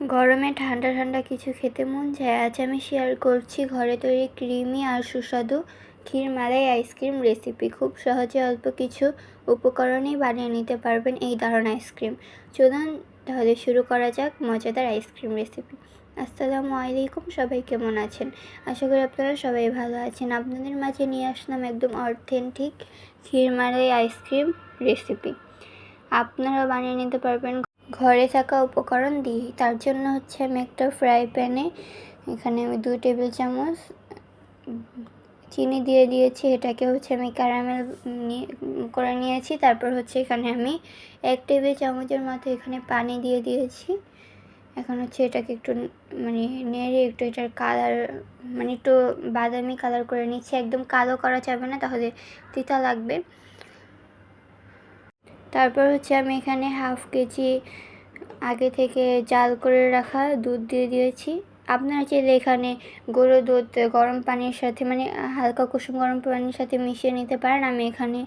গরমে ঠান্ডা ঠান্ডা কিছু খেতে মন চায়। আজ আমি শেয়ার করছি ঘরে তৈরি ক্রিমি আর সুস্বাদু ক্ষীর মালাই আইসক্রিম রেসিপি। খুব সহজে অল্প কিছু উপকরণেই বানিয়ে নিতে পারবেন এই দারুণ আইসক্রিম। চলুন তাহলে শুরু করা যাক মজাদার আইসক্রিম রেসিপি। আসসালামু আলাইকুম, সবাই কেমন আছেন? আশা করি আপনারা সবাই ভালো আছেন। আপনাদের মাঝে নিয়ে আসলাম একদম অথেন্টিক ক্ষীর মালাই আইসক্রিম রেসিপি। আপনারা বানিয়ে নিতে পারবেন ঘরে থাকা উপকরণ দিয়ে। তার জন্য আমি একটা ফ্রাই প্যানে এখানে আমি 2 টেবিল চামচ চিনি দিয়ে দিয়েছি। এটাকে আমি ক্যারামেল করে নিয়েছি। তারপর এখানে আমি 1 টেবিল চামচের মতো এখানে পানি দিয়ে দিয়েছি। এখন এটাকে একটু নেড়ে একটু এটার কালার একটু বাদামি কালার করে নিচ্ছি। একদম কালো করা যাবে না, তাহলে তিতা লাগবে। তারপর আমি এখানে হাফ কেজি আগে থেকে জাল করে রাখা দুধ দিয়ে দিয়েছি। আপনারা চাইলে এখানে গুঁড়ো দুধ গরম পানির সাথে হালকা কুসুম গরম পানির সাথে মিশিয়ে নিতে পারেন। আমি এখানে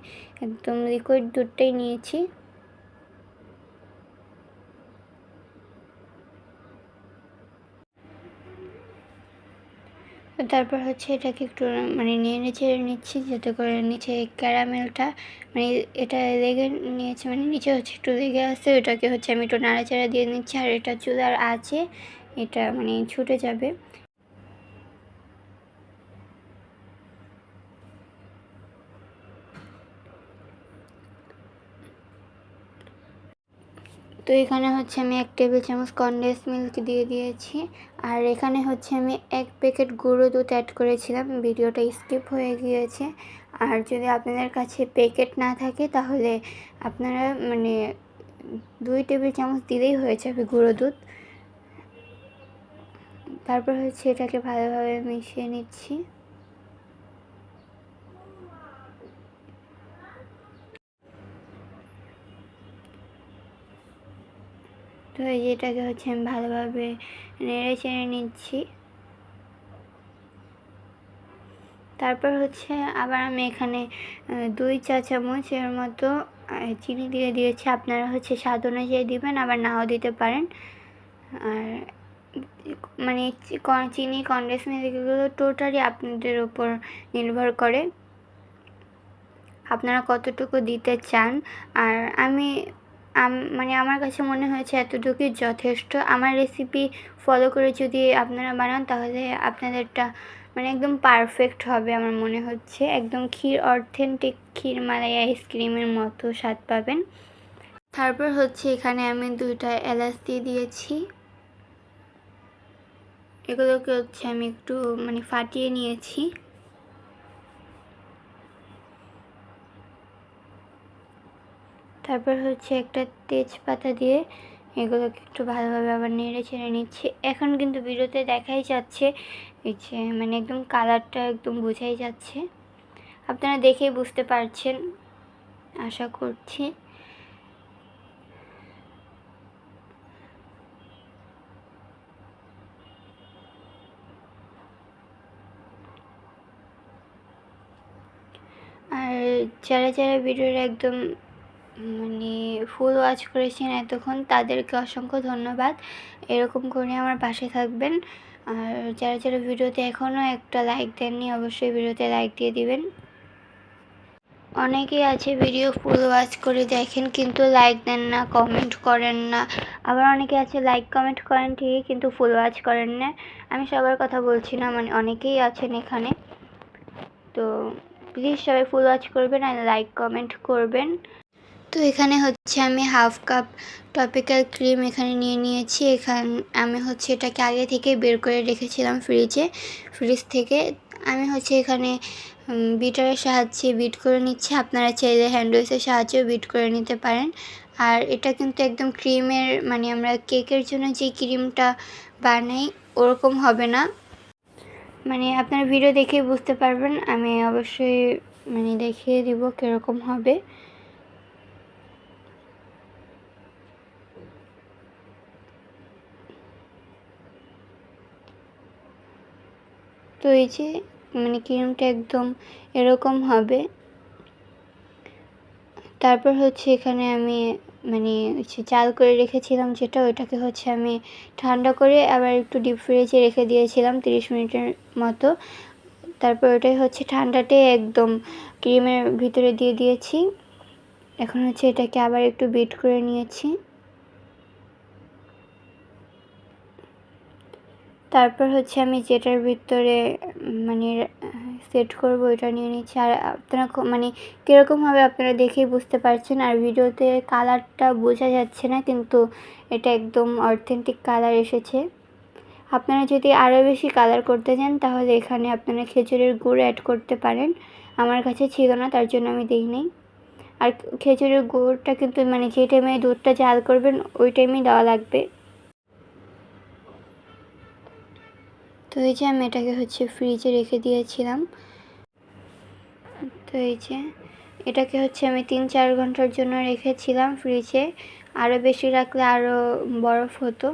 একদম লিকুইড দুধটাই নিয়েছি। তারপর এটাকে একটু নেড়ে চেড়ে নিচ্ছি, যাতে করে নিচে ক্যারামেলটা এটা লেগে নিয়েছে, নিচে একটু লেগে আসছে। ওটাকে আমি একটু নাড়াচাড়া দিয়ে নিচ্ছি। আর এটা চুলার আঁচে এটা ছুটে যাবে। তো এখানে আমি 1 টেবিল চামচ কনডেন্স মিল্ক দিয়ে দিয়েছি। আর এখানে আমি 1 প্যাকেট গুঁড়ো দুধ অ্যাড করেছিলাম, ভিডিওটা স্কিপ হয়ে গিয়েছে। আর যদি আপনাদের কাছে প্যাকেট না থাকে তাহলে আপনারা 2 টেবিল চামচ দিলেই হয়ে যাবে গুঁড়ো দুধ। তারপর এটাকে ভালোভাবে মিশিয়ে নিচ্ছি। তো এটাকে আমি ভালোভাবে নেড়ে চেড়ে নিচ্ছি। তারপর আবার আমি এখানে 2 চা চামচের মতো চিনি দিয়ে দিয়েছি। আপনারা স্বাদ অনুযায়ী দিবেন, আবার নাও দিতে পারেন। আর চিনি কনডেন্স মিল্ক এগুলো টোটালি আপনাদের উপর নির্ভর করে আপনারা কতটুকু দিতে চান। আর আমার কাছে মনে হয়েছে এতটুকুই যথেষ্ট। আমার রেসিপি ফলো করে যদি আপনারা বানান তাহলে আপনাদেরটা একদম পারফেক্ট হবে। আমার মনে হচ্ছে একদম অথেন্টিক ক্ষীর মালাই আইসক্রিমের মতো স্বাদ পাবেন। তারপর এখানে আমি 2টা এলাচ দিয়ে দিয়েছি। এগুলোকে আমি একটু ফাটিয়ে নিয়েছি। তারপর একটা তেজপাতা দিয়ে এগুলোকে একটু ভালোভাবে আবার নেড়ে চেড়ে নিচ্ছি। এখন কিন্তু ভিডিওতে দেখাই যাচ্ছে এই যে একদম কালারটা একদম বোঝাই যাচ্ছে, আপনারা দেখেই বুঝতে পারছেন আশা করছি। আর যারা যারা ভিডিওর একদম ফুল ওয়াচ করেছেন এতক্ষণ, তাদেরকে অসংখ্য ধন্যবাদ। এরকম করে আমার পাশে থাকবেন। আর যারা যারা ভিডিওতে এখনও একটা লাইক দেননি, অবশ্যই ভিডিওতে লাইক দিয়ে দিবেন। অনেকেই আছে ভিডিও ফুল ওয়াচ করে দেখেন কিন্তু লাইক দেন না, কমেন্ট করেন না। আবার অনেকে আছে লাইক কমেন্ট করেন ঠিকই কিন্তু ফুল ওয়াচ করেন না। আমি সবার কথা বলছি না, অনেকেই আছেন এখানে। তো প্লিজ সবাই ফুল ওয়াচ করবেন আর লাইক কমেন্ট করবেন। তো এখানে আমি হাফ কাপ টপিক্যাল ক্রিম এখানে নিয়ে নিয়েছি। আমি এটাকে আগে থেকে বের করে রেখেছিলাম ফ্রিজ থেকে। আমি এখানে বিটারের সাহায্যে বিট করে নিচ্ছি। আপনারা চাইলে হ্যান্ড উইক্সের সাহায্যেও বিট করে নিতে পারেন। আর এটা কিন্তু একদম ক্রিমের আমরা কেকের জন্য যে ক্রিমটা বানাই ওরকম হবে না। আপনারা ভিডিও দেখেই বুঝতে পারবেন। আমি অবশ্যই দেখিয়ে দিব কীরকম হবে। তো এই যে ক্রিমটা একদম এরকম হবে। তারপর এখানে আমি মানে হচ্ছে জাল করে রেখেছিলাম যেটা, ওইটাকে হচ্ছে আমি ঠান্ডা করে আবার একটু ডিপ ফ্রিজে রেখে দিয়েছিলাম 30 মিনিটের মতো। তারপর ওটাই হচ্ছে ঠান্ডাতে একদম ক্রিমের ভিতরে দিয়ে দিয়েছি। এখন হচ্ছে এটাকে আবার একটু বিট করে নিয়েছি। তারপর হচ্ছে আমি যেটার ভিতরে মানে সেট করব ওইটা নিয়ে নিচ্ছি। আর আপনারা মানে কীরকম হবে আপনারা দেখেই বুঝতে পারছেন। আর ভিডিওতে কালারটা বোঝা যাচ্ছে না, কিন্তু এটা একদম অথেন্টিক কালার এসেছে। আপনারা যদি আরও বেশি কালার করতে চান তাহলে এখানে আপনারা খেজুরের গুড় অ্যাড করতে পারেন। আমার কাছে ছিল না, তার জন্য আমি দিইনি। আর খেজুরের গুড়টা কিন্তু মানে যে টাইমে দুধটা জাল করবেন ওই টাইমেই দেওয়া লাগবে। তো এই যে আমি এটাকে হচ্ছে ফ্রিজে রেখে দিয়েছিলাম। তো এই যে এটাকে হচ্ছে আমি 3-4 ঘন্টার জন্য রেখেছিলাম ফ্রিজে। আরও বেশি রাখলে আরও বরফ হতো।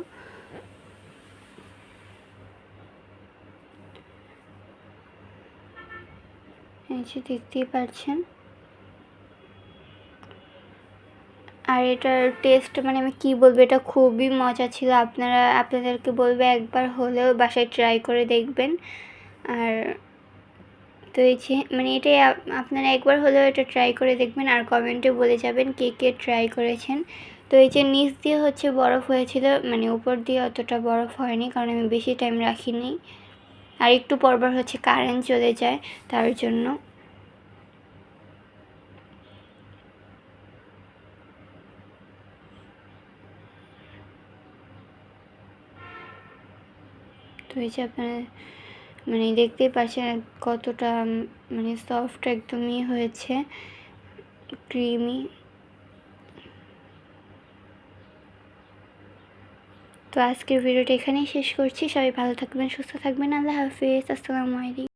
এই যে দেখতেই পাচ্ছেন। আর এটার টেস্ট মানে আমি কী বলবো, এটা খুবই মজা ছিল। আপনাদেরকে বলবো একবার হলেও বাসায় ট্রাই করে দেখবেন। আর তো এই যে মানে এটাই আপনারা একবার হলেও এটা ট্রাই করে দেখবেন আর কমেন্টে বলে যাবেন কে কে ট্রাই করেছেন। তো এই যে নিচ দিয়ে হচ্ছে বরফ হয়েছিল, মানে উপর দিয়ে অতটা বরফ হয়নি, কারণ আমি বেশি টাইম রাখিনি। আর একটু পরপর হচ্ছে কারেন্ট চলে যায়, তার জন্য। তো এই যে আপনারা মানে দেখতেই পাচ্ছেন কতটা মানে সফট একদমই হয়েছে, ক্রিমি। তো আজকের ভিডিওটা এখানেই শেষ করছি। সবাই ভালো থাকবেন, সুস্থ থাকবেন। আল্লাহ হাফিজ। আসসালামু আলাইকুম।